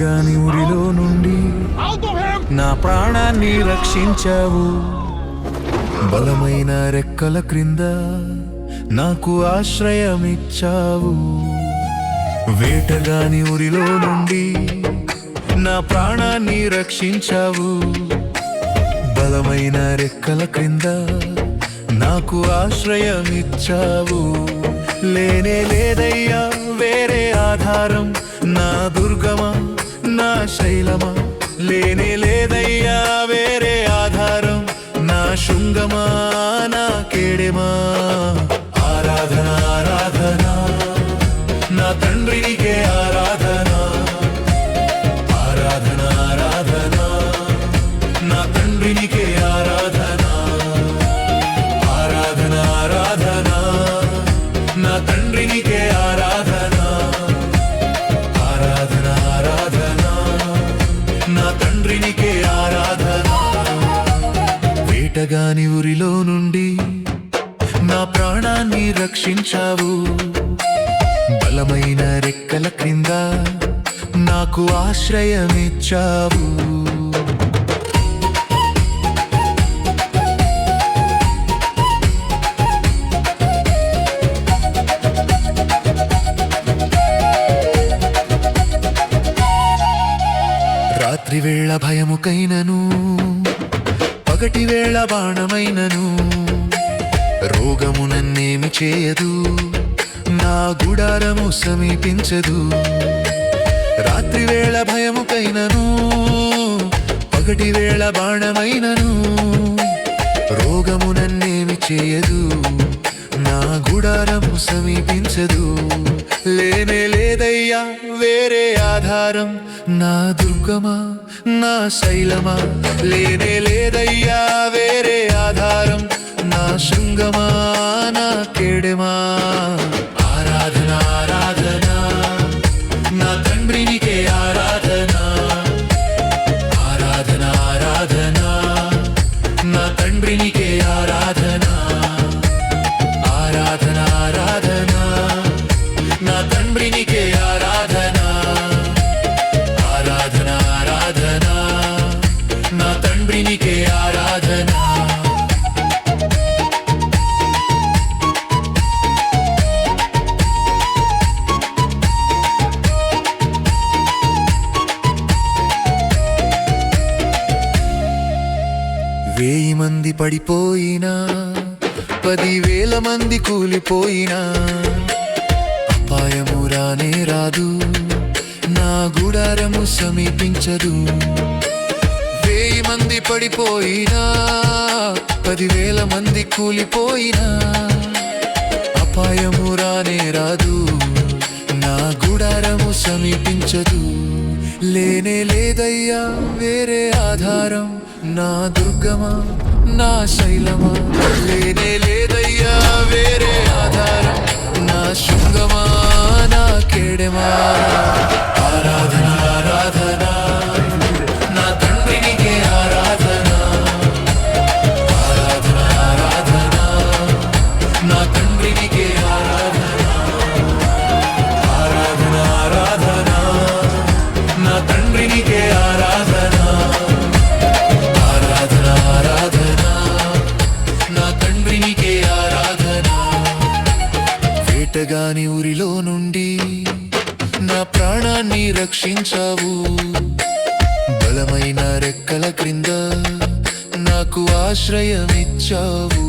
వేటగాని ఊరిలో నుండి నా ప్రాణాన్ని రక్షించావు. బలమైన రెక్కల క్రింద నాకు ఆశ్రయమిచ్చావు. వేటగాని ఊరిలో నుండి నా ప్రాణాన్ని రక్షించావు. బలమైన రెక్కల క్రింద నాకు ఆశ్రయమిచ్చావు. లేనే లేదయ్యా వేరే ఆధారం, నా దుర్గమా నా శైలమా. లేనే లేదయ్యా వేరే ఆధారం, నా శృంగమా నా కేడెమా. ఆరాధన ఆరాధన నా తండ్రినికే ఆరాధన. ఆరాధన ఆరాధన నా తండ్రినికే ఆరాధన. ఆరాధన ఆరాధన నా తండ్రినికే ఆరాధన. ఆరాధన ఆరాధన నా తండ్రినికే ఆరాధన. వేటగాని ఊరిలో నుండి నా ప్రాణాన్ని రక్షించావు. బలమైన రెక్కల క్రింద నాకు ఆశ్రయమిచ్చావు. రాత్రి వేళ భయముకైనను, పగటి వేళ బాణమైనను రోగము నన్నేమి చేయదు, నా గుడారము సమీపించదు. రాత్రి వేళ భయముకైనను, పగటి వేళ బాణమైనను రోగము నన్నేమి చేయదు, నా గుడారము సమీపించదు. లేనే లేదయ్యా వేరే ఆధారం, నా దుర్గమా నా శైలమా. లేనే లేదయ్యా వేరే ఆధారం, నా శృంగమా నా కేడెమా. ఆరాధన ఆరాధన నా తండ్రినికే ఆరాధన. ఆరాధన ఆరాధన నా తండ్రినికే ఆరాధన. ఆరాధన ఆరాధన నా తండ్రినికే ఆరాధన. ఆరాధన ఆరాధన నా తండ్రినికే ఆరాధన. వేయి మంది పడిపోయినా, 10,000 మంది కూలిపోయినా అపాయము రానే రాదు, నా గుడారము సమీపించదు. 1000 మంది పడిపోయినా, 10,000 మంది కూలిపోయినా అపాయము రానే రాదు, నా గుడారము సమీపించదు. లేనే లేదయ్యా వేరే ఆధారం, నా దుర్గమా నా శైలమా. లేనే లేదయ్యా వేరే ఆధారం, నా శృంగమా నా కేడెమా. ఆరాధన ఆరాధన నా తండ్రినికే ఆరాధన. ఆరాధన ఆరాధన నా తండ్రినికే ఆరాధన. ఆరాధన ఆరాధన నా తండ్రినికే ఆరాధన. ఆరాధన ఆరాధన నా తండ్రినికే ఆరాధన. వేటగాని ఊరిలో నుండి నా ప్రాణాన్ని రక్షించావు. బలమైన రెక్కల క్రింద నాకు ఆశ్రయమిచ్చావు.